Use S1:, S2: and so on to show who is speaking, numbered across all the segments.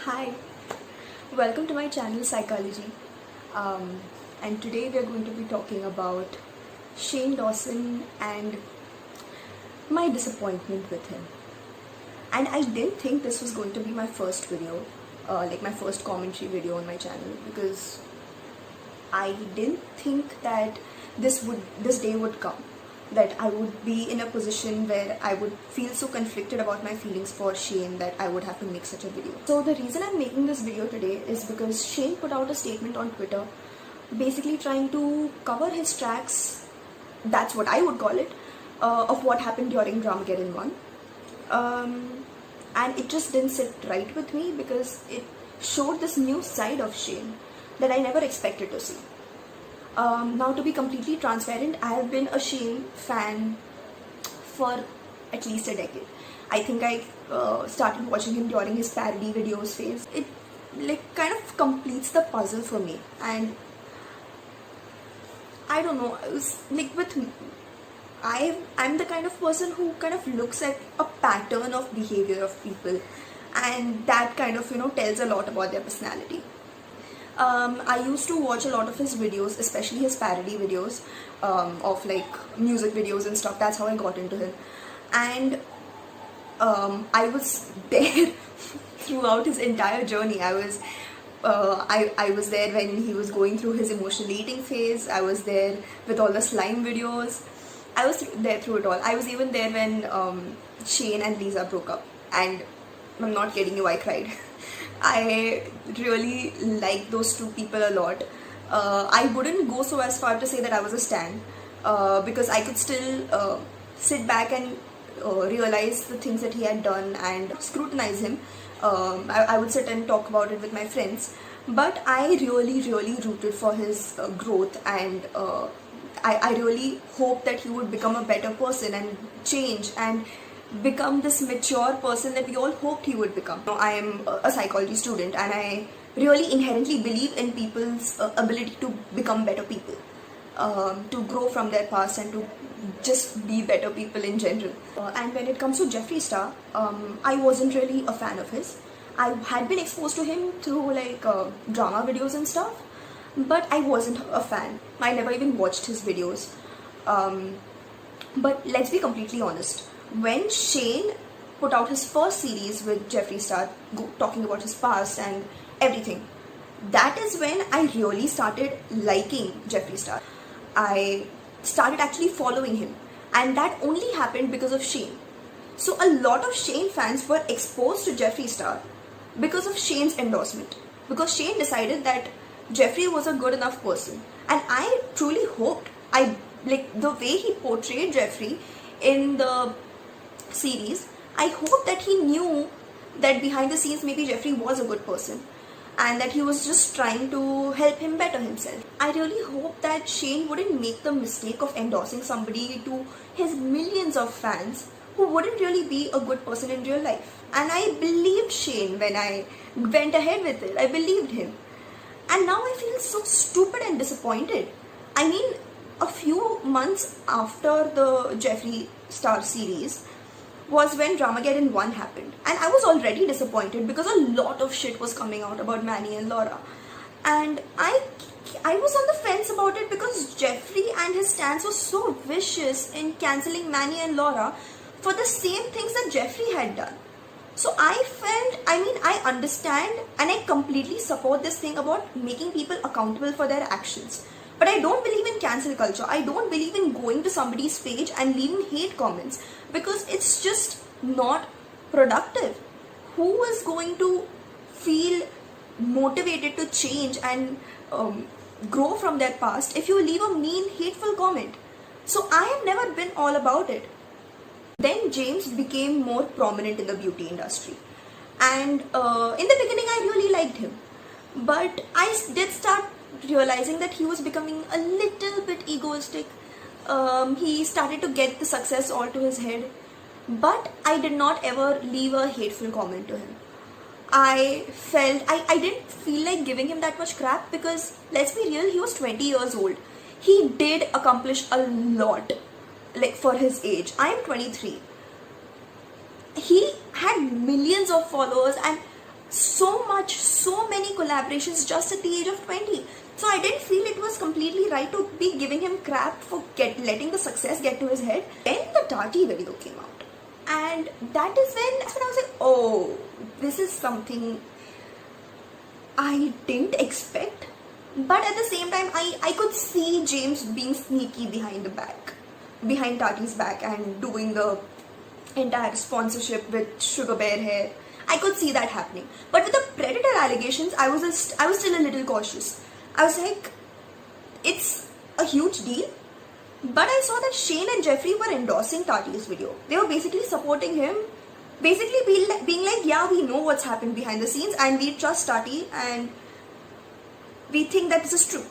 S1: Hi, welcome to my channel Psychology. And today we are going to be talking about Shane Dawson and my disappointment with him. And I didn't think this was going to be my first video, like my first commentary video on my channel, because I didn't think that this day would come, that I would be in a position where I would feel so conflicted about my feelings for Shane that I would have to make such a video. So the reason I'm making this video today is because Shane put out a statement on Twitter basically trying to cover his tracks, that's what I would call it, of what happened during Dramageddon 1. And it just didn't sit right with me because it showed this new side of Shane that I never expected to see. Now, to be completely transparent, I have been a Shane fan for at least a decade. I think I started watching him during his parody videos phase. It kind of completes the puzzle for me, and I don't know, it was with me. I'm the kind of person who kind of looks at a pattern of behavior of people, and that kind of tells a lot about their personality. I used to watch a lot of his videos, especially his parody videos of music videos and stuff. That's how I got into him, and I was there throughout his entire journey. I was there when he was going through his emotional eating phase. I was there with all the slime videos. I was there through it all. I was even there when Shane and Lisa broke up, and I'm not kidding you, I cried. I really like those two people a lot. I wouldn't go so as far to say that I was a stan, because I could still sit back and realize the things that he had done and scrutinize him. I would sit and talk about it with my friends, but I really rooted for his growth, and I really hope that he would become a better person and change and become this mature person that we all hoped he would become. I am a psychology student, and I really inherently believe in people's ability to become better people, to grow from their past and to just be better people in general. And when it comes to Jeffree Star, I wasn't really a fan of his. I had been exposed to him through drama videos and stuff, but I wasn't a fan. I never even watched his videos. But let's be completely honest. When Shane put out his first series with Jeffree Star, talking about his past and everything, that is when I really started liking Jeffree Star. I started actually following him, and that only happened because of Shane. So a lot of Shane fans were exposed to Jeffree Star because of Shane's endorsement, because Shane decided that Jeffree was a good enough person, and I truly hoped, the way he portrayed Jeffree in the series, I hope that he knew that behind the scenes maybe Jeffree was a good person and that he was just trying to help him better himself. I really hope that Shane wouldn't make the mistake of endorsing somebody to his millions of fans who wouldn't really be a good person in real life. And I believed Shane when I went ahead with it. I believed him. And now I feel so stupid and disappointed. I mean, a few months after the Jeffree Star series was when Dramageddon 1 happened, and I was already disappointed because a lot of shit was coming out about Manny and Laura, and I was on the fence about it because Jeffree and his stance was so vicious in cancelling Manny and Laura for the same things that Jeffree had done. So I understand and I completely support this thing about making people accountable for their actions. But I don't believe in cancel culture. I don't believe in going to somebody's page and leaving hate comments, because it's just not productive. Who is going to feel motivated to change and grow from their past if you leave a mean, hateful comment? So I have never been all about it. Then James became more prominent in the beauty industry, and in the beginning I really liked him, but I did start realizing that he was becoming a little bit egoistic. He started to get the success all to his head, but I did not ever leave a hateful comment to him. I didn't feel like giving him that much crap because, let's be real, he was 20 years old. He did accomplish a lot, for his age. I am 23. He had millions of followers and so collaborations just at the age of 20. So I didn't feel it was completely right to be giving him crap for letting the success get to his head. Then the Tati video came out. And that's when I was like, oh, this is something I didn't expect. But at the same time, I could see James being sneaky behind Tati's back and doing the entire sponsorship with Sugar Bear hair. I could see that happening. But with the Predator allegations, I was still a little cautious. I was like, it's a huge deal. But I saw that Shane and Jeffree were endorsing Tati's video. They were basically supporting him. Basically being like, yeah, we know what's happened behind the scenes and we trust Tati and we think that this is true.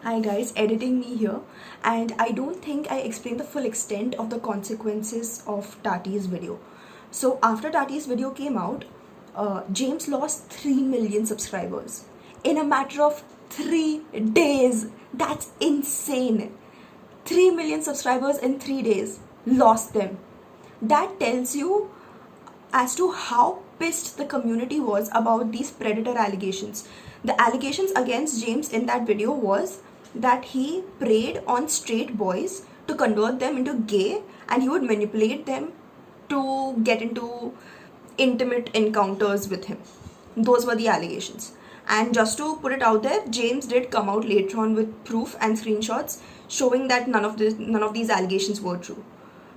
S1: Hi guys, editing me here, and I don't think I explained the full extent of the consequences of Tati's video. So after Tati's video came out, James lost 3 million subscribers in a matter of 3 days. That's insane. 3 million subscribers in 3 days, lost them. That tells you as to how pissed the community was about these Predator allegations. The allegations against James in that video was that he preyed on straight boys to convert them into gay, and he would manipulate them to get into intimate encounters with him. Those were the allegations. And just to put it out there, James did come out later on with proof and screenshots showing that none of these allegations were true.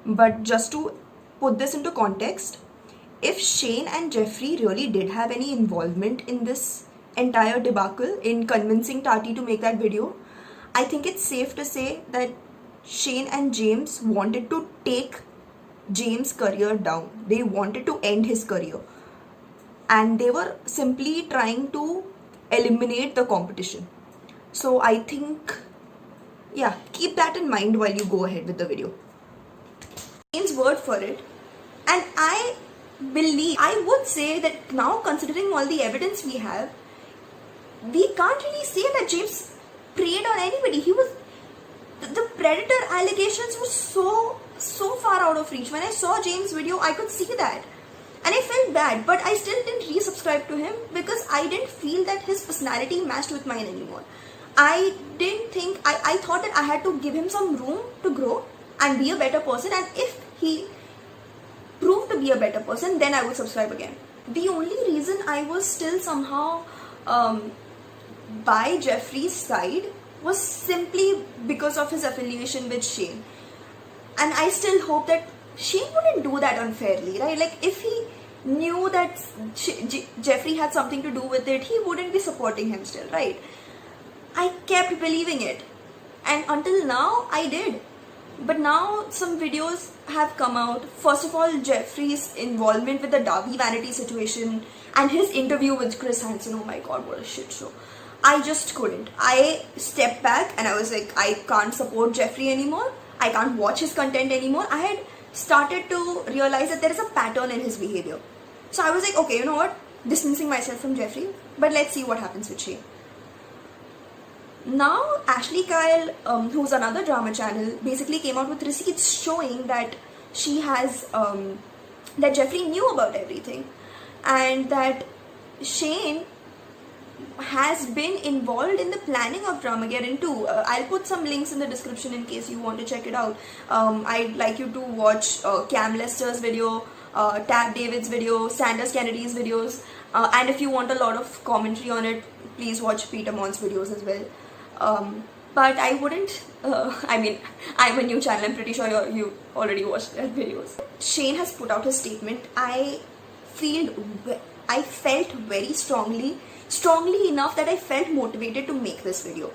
S1: But just to put this into context, if Shane and Jeffree really did have any involvement in this entire debacle in convincing Tati to make that video, I think it's safe to say that Shane and James wanted to take James' career down. They wanted to end his career. And they were simply trying to eliminate the competition. So I think, yeah, keep that in mind while you go ahead with the video. Shane's word for it. And I would say that now, considering all the evidence we have, we can't really say that James preyed on anybody. The Predator allegations were so far out of reach. When I saw James' video, I could see that. And I felt bad, but I still didn't resubscribe to him because I didn't feel that his personality matched with mine anymore. I thought that I had to give him some room to grow and be a better person, and if he proved to be a better person, then I would subscribe again. The only reason I was still somehow by Jeffree's side was simply because of his affiliation with Shane. And I still hope that Shane wouldn't do that unfairly, right? Like, if he knew that Jeffree had something to do with it, he wouldn't be supporting him still, right? I kept believing it, and until now I did. But now some videos have come out. First of all, Jeffree's involvement with the Darby Vanity situation and his interview with Chris Hansen. Oh my god, what a shit show. I just couldn't. I stepped back and I was like, I can't support Jeffree anymore. I can't watch his content anymore. I had started to realize that there is a pattern in his behavior. So I was like, okay, you know what? Distancing myself from Jeffree, but let's see what happens with Shane. Now, Ashley Kyle, who's another drama channel, basically came out with receipts showing that she has, that Jeffree knew about everything and that Shane has been involved in the planning of Dramageddon 2. I'll put some links in the description in case you want to check it out. I'd like you to watch Cam Lester's video, Tab David's video, Sanders Kennedy's videos, and if you want a lot of commentary on it, please watch Peter Mon's videos as well. But I wouldn't, I'm a new channel, I'm pretty sure you already watched their videos. Shane has put out his statement. I felt very strongly enough that I felt motivated to make this video.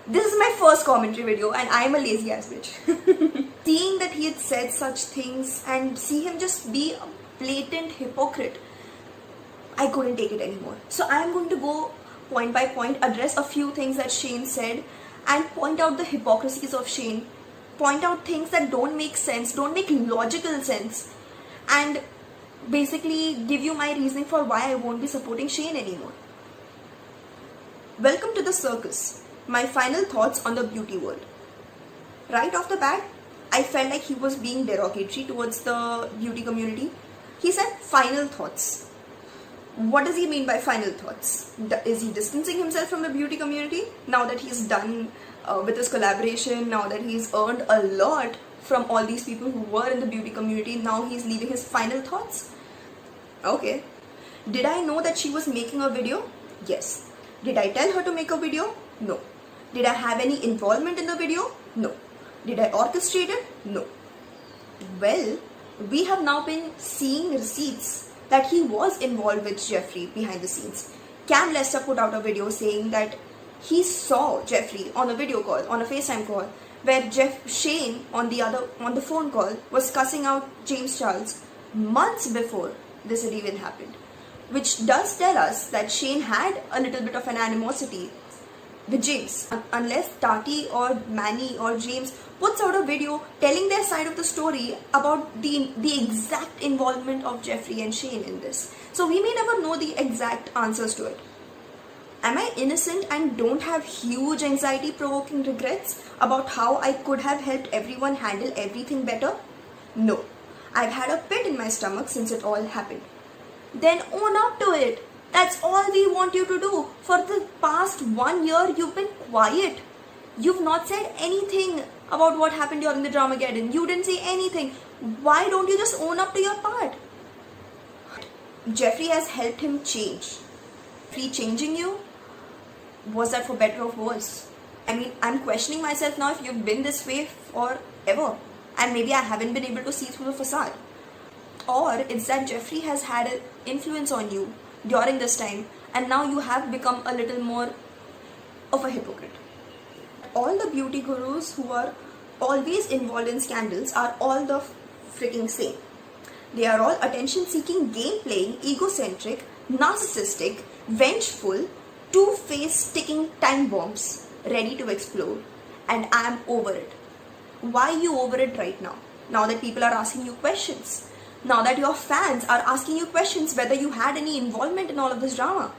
S1: This is my first commentary video and I am a lazy ass bitch. Seeing that he had said such things and see him just be a blatant hypocrite, I couldn't take it anymore. So I am going to go point by point, address a few things that Shane said and point out the hypocrisies of Shane, point out things that don't make sense, don't make logical sense, and basically give you my reasoning for why I won't be supporting Shane anymore. Welcome to the circus. My final thoughts on the beauty world. Right off the bat, I felt like he was being derogatory towards the beauty community. He said final thoughts. What does he mean by final thoughts? Is he distancing himself from the beauty community now that he's done with his collaboration, now that he's earned a lot from all these people who were in the beauty community? Now he's leaving his final thoughts? Okay. Did I know that she was making a video? Yes. Did I tell her to make a video? No. Did I have any involvement in the video? No. Did I orchestrate it? No. Well, we have now been seeing receipts that he was involved with Jeffree behind the scenes. Cam Lester put out a video saying that he saw Jeffree on a video call, on a FaceTime call, where Shane on the phone call was cussing out James Charles months before this had even happened, which does tell us that Shane had a little bit of an animosity with James. Unless Tati or Manny or James puts out a video telling their side of the story about the exact involvement of Jeffree and Shane in this. So we may never know the exact answers to it. Am I innocent and don't have huge anxiety-provoking regrets about how I could have helped everyone handle everything better? No. I've had a pit in my stomach since it all happened. Then own up to it. That's all we want you to do. For the past 1 year, you've been quiet. You've not said anything about what happened during the Dramageddon. You didn't say anything. Why don't you just own up to your part? Jeffree has helped him change. Jeffree changing you? Was that for better or worse? I mean, I'm questioning myself now if you've been this way forever. And maybe I haven't been able to see through the facade. Or it's that Jeffree has had an influence on you during this time, and now you have become a little more of a hypocrite. All the beauty gurus who are always involved in scandals are all the freaking same. They are all attention-seeking, game-playing, egocentric, narcissistic, vengeful, two-faced ticking time bombs ready to explode. And I am over it. Why are you over it right now? Now that people are asking you questions. Now that your fans are asking you questions whether you had any involvement in all of this drama.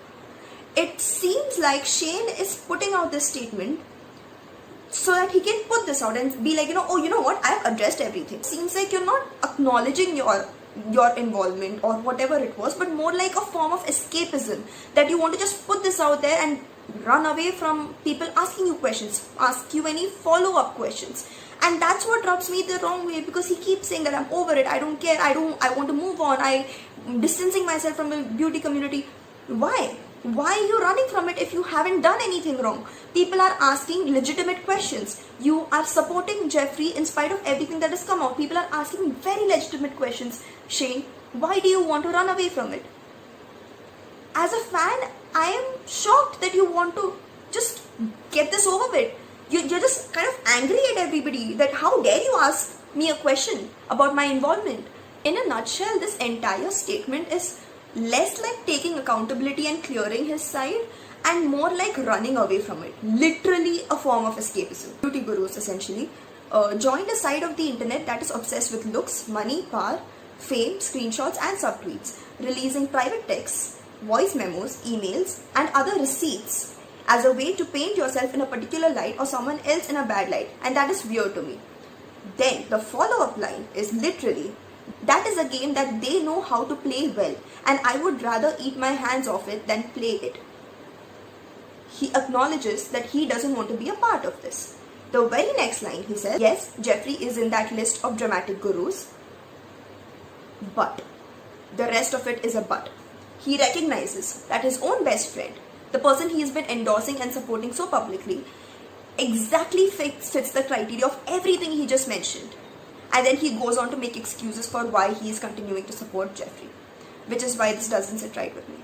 S1: It seems like Shane is putting out this statement so that he can put this out and be like, oh, you know what, I have addressed everything. It seems like you're not acknowledging your involvement or whatever it was, but more like a form of escapism, that you want to just put this out there and run away from people asking you questions, ask you any follow-up questions. And that's what rubs me the wrong way, because he keeps saying that I'm over it, I don't care, I want to move on, I'm distancing myself from the beauty community. Why? Why are you running from it if you haven't done anything wrong? People are asking legitimate questions. You are supporting Jeffree in spite of everything that has come out. People are asking very legitimate questions. Shane, why do you want to run away from it? As a fan, I am shocked that you want to just get this over with. You're just kind of angry at everybody that how dare you ask me a question about my involvement. In a nutshell, this entire statement is less like taking accountability and clearing his side and more like running away from it. Literally a form of escapism. Beauty gurus essentially joined a side of the internet that is obsessed with looks, money, power, fame, screenshots and subtweets, releasing private texts, voice memos, emails and other receipts as a way to paint yourself in a particular light or someone else in a bad light, and that is weird to me. Then the follow-up line is literally, that is a game that they know how to play well, and I would rather eat my hands off it than play it. He acknowledges that he doesn't want to be a part of this. The very next line he says, yes, Jeffree is in that list of dramatic gurus, but the rest of it is a but. He recognizes that his own best friend, the person he has been endorsing and supporting so publicly, exactly fits the criteria of everything he just mentioned. And then he goes on to make excuses for why he is continuing to support Jeffree, which is why this doesn't sit right with me.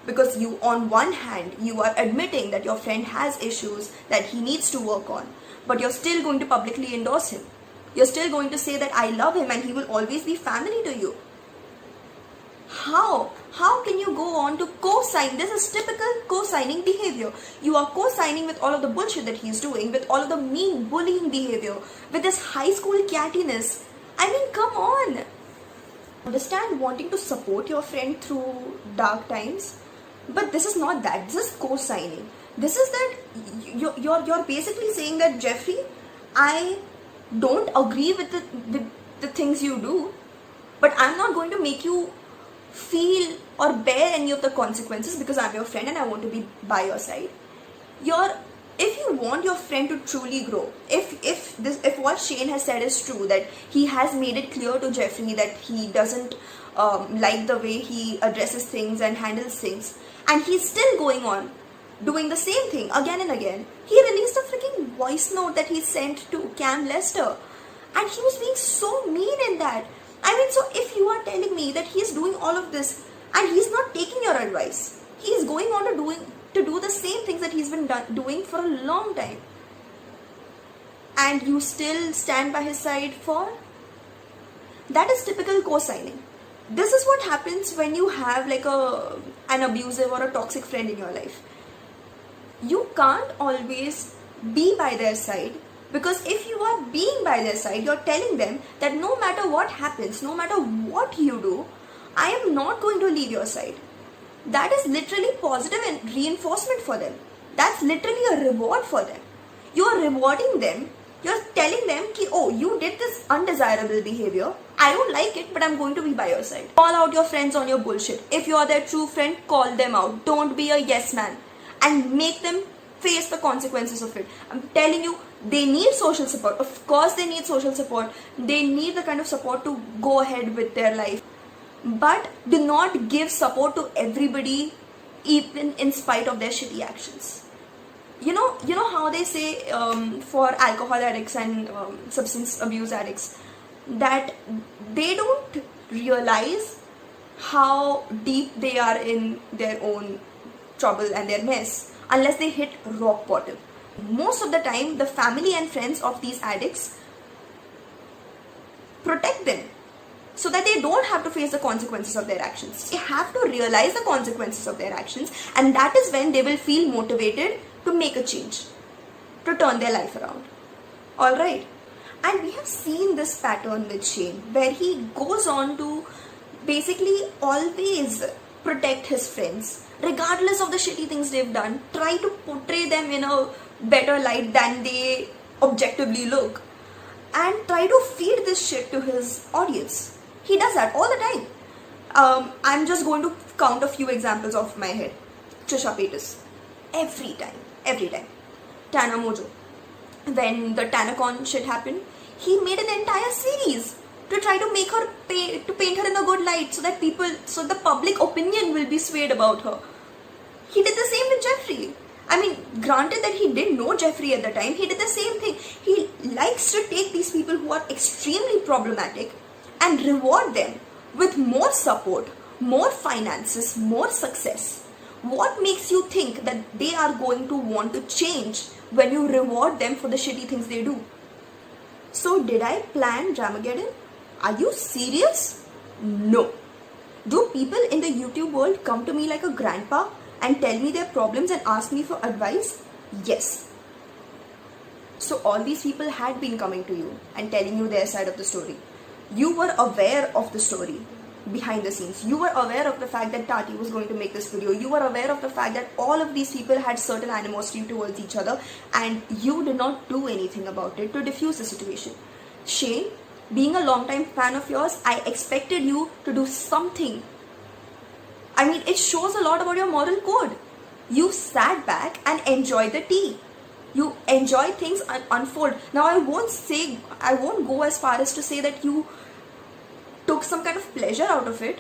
S1: Because you, on one hand, you are admitting that your friend has issues that he needs to work on, but you're still going to publicly endorse him. You're still going to say that I love him and he will always be family to you. How can you go on to co-sign? This is typical co-signing behavior. You are co-signing with all of the bullshit that he's doing, with all of the mean bullying behavior, with this high school cattiness. I mean, come on. Understand wanting to support your friend through dark times, but this is not that. This is co-signing. This is that you're basically saying that, Jeffree, I don't agree with the things you do, but I'm not going to make you feel or bear any of the consequences because I'm your friend and I want to be by your side. If you want your friend to truly grow, if what Shane has said is true, that he has made it clear to Jeffree that he doesn't like the way he addresses things and handles things, and he's still going on doing the same thing again and again. He released a freaking voice note that he sent to Cam Lester, and he was being so mean in that. I mean, so if you are telling me that he's doing all of this and he's not taking your advice, he's going on to do the same things that he's been doing for a long time, and you still stand by his side for? That is typical co-signing. This is what happens when you have like an abusive or a toxic friend in your life. You can't always be by their side, because if you are being by their side, you're telling them that no matter what happens, no matter what you do, I am not going to leave your side. That is literally positive and reinforcement for them. That's literally a reward for them. You're rewarding them. You're telling them ki, oh, you did this undesirable behavior. I don't like it, but I'm going to be by your side. Call out your friends on your bullshit. If you're their true friend, call them out. Don't be a yes man and make them face the consequences of it. I'm telling you, they need social support. Of course they need social support. They need the kind of support to go ahead with their life. But do not give support to everybody, even in spite of their shitty actions. You know how they say for alcohol addicts and substance abuse addicts, that they don't realize how deep they are in their own trouble and their mess unless they hit rock bottom. Most of the time, the family and friends of these addicts protect them so that they don't have to face the consequences of their actions. They have to realize the consequences of their actions, and that is when they will feel motivated to make a change, to turn their life around. Alright? And we have seen this pattern with Shane, where he goes on to basically always protect his friends, regardless of the shitty things they've done, try to portray them in a better light than they objectively look, and try to feed this shit to his audience. He does that all the time. I'm just going to count a few examples off my head. Trisha Paytas. Every time. Tana Mojo. When the TanaCon shit happened, he made an entire series to try to make her to paint her in a good light, so that the public opinion will be swayed about her. He did the same with Jeffree. I mean, granted that he didn't know Jeffree at the time, he did the same thing. He likes to take these people who are extremely problematic and reward them with more support, more finances, more success. What makes you think that they are going to want to change when you reward them for the shitty things they do? So did I plan Dramageddon? Are you serious? No. Do people in the YouTube world come to me like a grandpa and tell me their problems and ask me for advice? Yes. So all these people had been coming to you and telling you their side of the story. You were aware of the story behind the scenes. You were aware of the fact that Tati was going to make this video. You were aware of the fact that all of these people had certain animosity towards each other, and you did not do anything about it to diffuse the situation. Shane, being a long-time fan of yours, I expected you to do something. I mean, it shows a lot about your moral code. You sat back and enjoyed the tea. You enjoy things unfold. Now, I won't go as far as to say that you took some kind of pleasure out of it,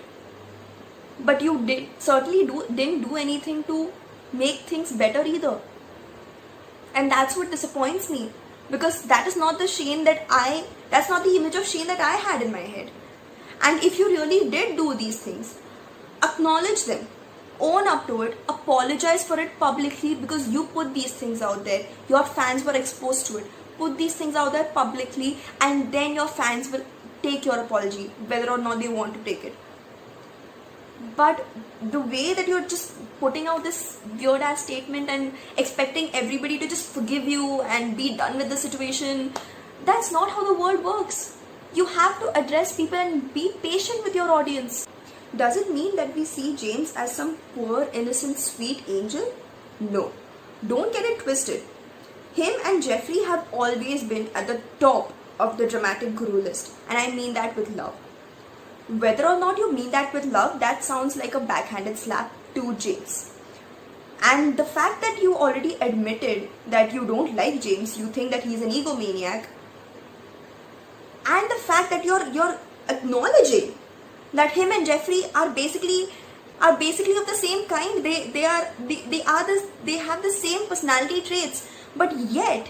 S1: but you didn't do anything to make things better either. And that's what disappoints me, because that is not the Shane that's not the image of Shane that I had in my head. And if you really did do these things, acknowledge them. Own up to it, apologize for it publicly, because you put these things out there. Your fans were exposed to it. Put these things out there publicly, and then your fans will take your apology, whether or not they want to take it. But the way that you're just putting out this weird ass statement and expecting everybody to just forgive you and be done with the situation, that's not how the world works. You have to address people and be patient with your audience. Does it mean that we see James as some poor, innocent, sweet angel? No. Don't get it twisted. Him and Jeffree have always been at the top of the dramatic guru list, and I mean that with love. Whether or not you mean that with love, that sounds like a backhanded slap to James. And the fact that you already admitted that you don't like James, you think that he's an egomaniac, and the fact that you're acknowledging that him and Jeffrey are basically of the same kind. They have the same personality traits, but yet,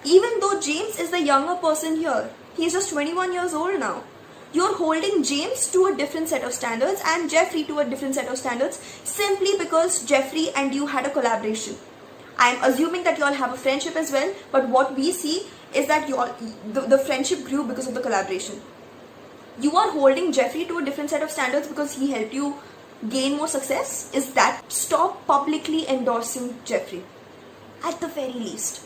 S1: even though James is the younger person here, he's just 21 years old now. You're holding James to a different set of standards and Jeffrey to a different set of standards simply because Jeffrey and you had a collaboration. I'm assuming that you all have a friendship as well, but what we see is that the friendship grew because of the collaboration. You are holding Jeffrey to a different set of standards because he helped you gain more success. Is that stop publicly endorsing Jeffrey? At the very least,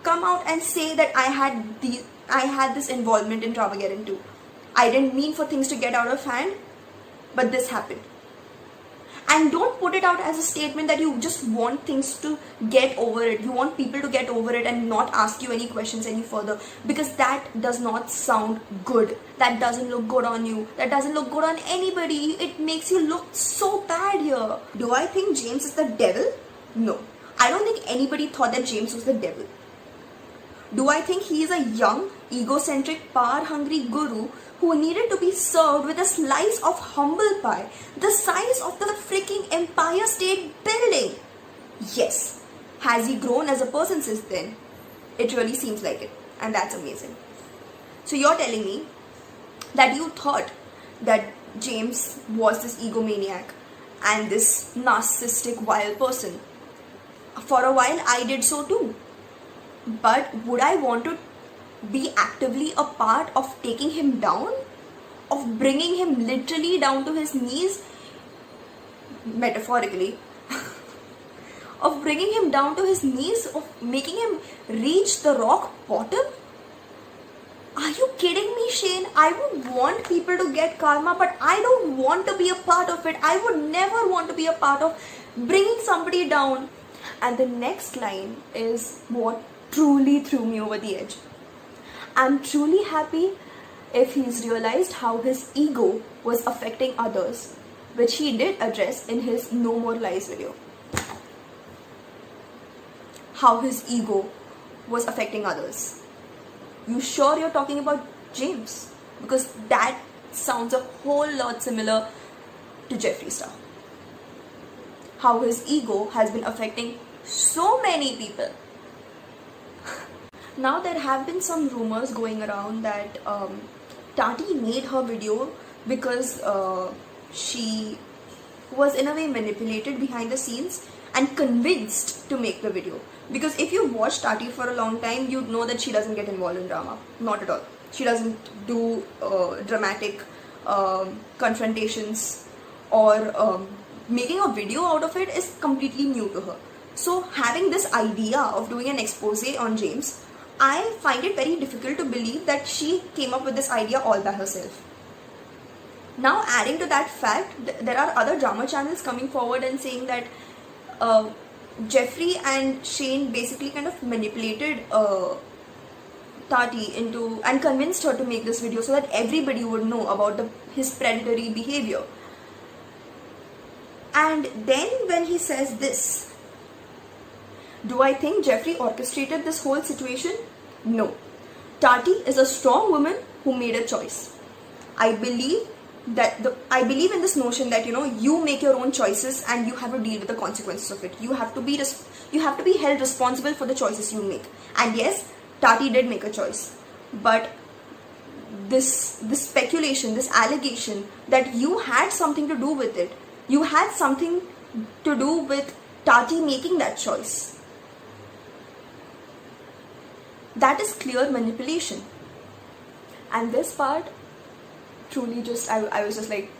S1: come out and say that I had this involvement in Travageddon too. I didn't mean for things to get out of hand, but this happened. And don't put it out as a statement that you just want things to get over it. You want people to get over it and not ask you any questions any further, because that does not sound good. That doesn't look good on you. That doesn't look good on anybody. It makes you look so bad here. Do I think James is the devil? No. I don't think anybody thought that James was the devil. Do I think he is a young, egocentric, power-hungry guru who needed to be served with a slice of humble pie the size of the freaking Empire State Building? Yes. Has he grown as a person since then? It really seems like it, and that's amazing. So you're telling me that you thought that James was this egomaniac and this narcissistic, wild person. For a while, I did so too. But would I want to be actively a part of taking him down? Of bringing him literally down to his knees? Metaphorically. Of bringing him down to his knees? Of making him reach the rock bottom? Are you kidding me, Shane? I would want people to get karma, but I don't want to be a part of it. I would never want to be a part of bringing somebody down. And the next line is what truly threw me over the edge. I'm truly happy if he's realized how his ego was affecting others, which he did address in his No More Lies video. How his ego was affecting others. You sure you're talking about James? Because that sounds a whole lot similar to Jeffree Star. How his ego has been affecting so many people. Now there have been some rumors going around that Tati made her video because she was in a way manipulated behind the scenes and convinced to make the video. Because if you watch Tati for a long time, you'd know that she doesn't get involved in drama. Not at all. She doesn't do dramatic confrontations, or making a video out of it is completely new to her. So having this idea of doing an expose on James, I find it very difficult to believe that she came up with this idea all by herself. Now, adding to that fact, there are other drama channels coming forward and saying that Jeffrey and Shane basically kind of manipulated Tati into and convinced her to make this video so that everybody would know about his predatory behavior. And then when he says this, do I think Jeffrey orchestrated this whole situation? No. Tati is a strong woman who made a choice. I believe in this notion that you make your own choices and you have to deal with the consequences of it. You have to be held responsible for the choices you make. And yes, Tati did make a choice. But this speculation, this allegation that you had something to do with it, you had something to do with Tati making that choice, that is clear manipulation. And this part truly just, I was just like,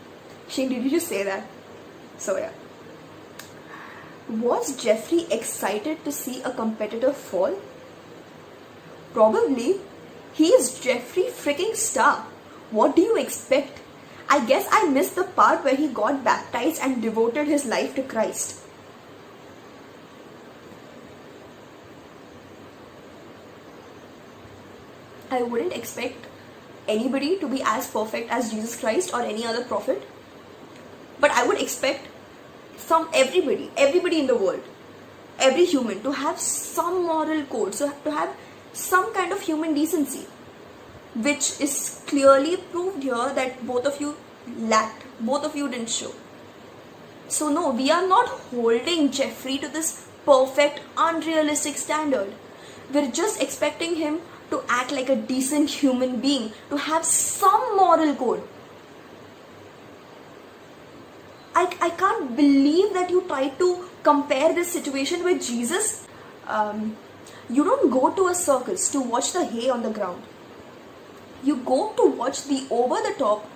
S1: Shane, did you just say that? So yeah. Was Jeffrey excited to see a competitor fall? Probably. He is Jeffree freaking Star. What do you expect? I guess I missed the part where he got baptized and devoted his life to Christ. I wouldn't expect anybody to be as perfect as Jesus Christ or any other prophet, but I would expect everybody in the world, every human, to have some moral code, so to have some kind of human decency, which is clearly proved here that both of you lacked, both of you didn't show. So no, we are not holding Jeffree to this perfect, unrealistic standard. We're just expecting him to act like a decent human being, to have some moral code. I can't believe that you tried to compare this situation with Jesus. You don't go to a circus to watch the hay on the ground. You go to watch the over-the-top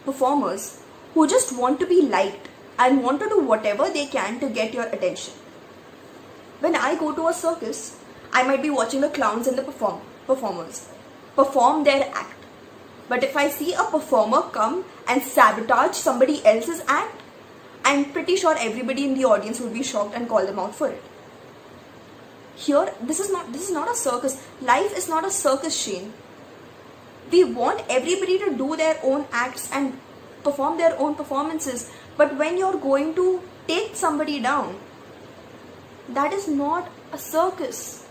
S1: performers who just want to be liked and want to do whatever they can to get your attention. When I go to a circus, I might be watching the clowns and the performers perform their act. But if I see a performer come and sabotage somebody else's act, I'm pretty sure everybody in the audience would be shocked and call them out for it. Here, this is not a circus. Life is not a circus, Shane. We want everybody to do their own acts and perform their own performances. But when you're going to take somebody down, that is not a circus.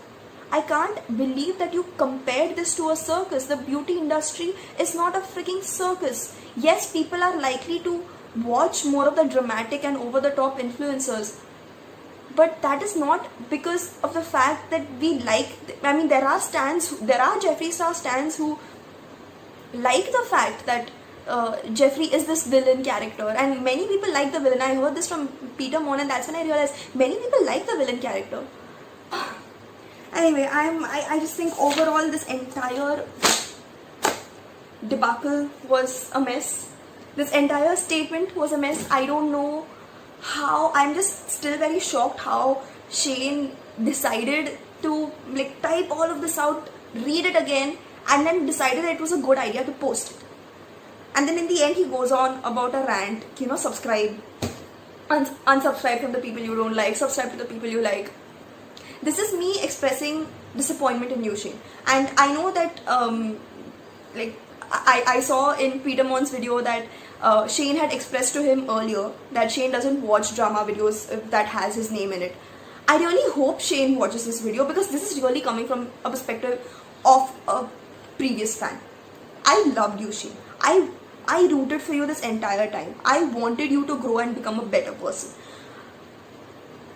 S1: I can't believe that you compared this to a circus. The beauty industry is not a freaking circus. Yes, people are likely to watch more of the dramatic and over-the-top influencers. But that is not because of the fact that we like... I mean, there are Jeffree Star stans who like the fact that Jeffree is this villain character, and many people like the villain. I heard this from Peter Mon, and that's when I realized many people like the villain character. Anyway, I just think overall this entire debacle was a mess. This entire statement was a mess. I don't know how. I'm just still very shocked how Shane decided to type all of this out, read it again, and then decided that it was a good idea to post it. And then in the end he goes on about a rant, subscribe, unsubscribe from the people you don't like, subscribe to the people you like. This is me expressing disappointment in you, Shane. And I know that I saw in Peter Mon's video that Shane had expressed to him earlier that Shane doesn't watch drama videos that has his name in it. I really hope Shane watches this video, because this is really coming from a perspective of a previous fan. I loved you, Shane. I rooted for you this entire time. I wanted you to grow and become a better person.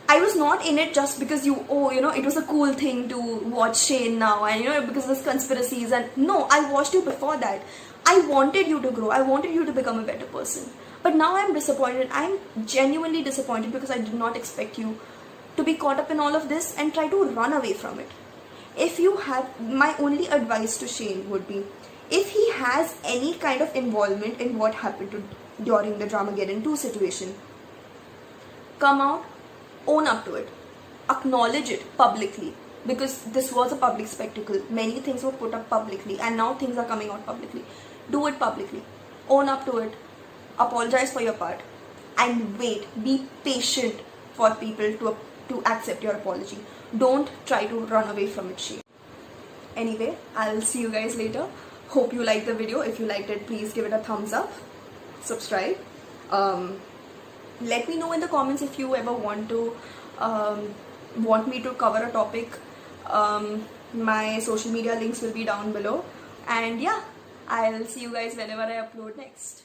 S1: I was not in it just because it was a cool thing to watch Shane now, and because there's conspiracies, and no, I watched you before that. I wanted you to grow. I wanted you to become a better person. But now I'm disappointed. I'm genuinely disappointed because I did not expect you to be caught up in all of this and try to run away from it. My only advice to Shane would be, if he has any kind of involvement in what happened during the Dramageddon 2 situation, come out, own up to it, acknowledge it publicly, because this was a public spectacle. Many things were put up publicly, and now things are coming out publicly. Do it publicly, own up to it, apologize for your part, and wait. Be patient for people to accept your apology. Don't try to run away from it, Shane. Anyway, I'll see you guys later. Hope you liked the video. If you liked it, please give it a thumbs up, subscribe. Let me know in the comments if you ever want me to cover a topic. My social media links will be down below, and yeah, I'll see you guys whenever I upload next.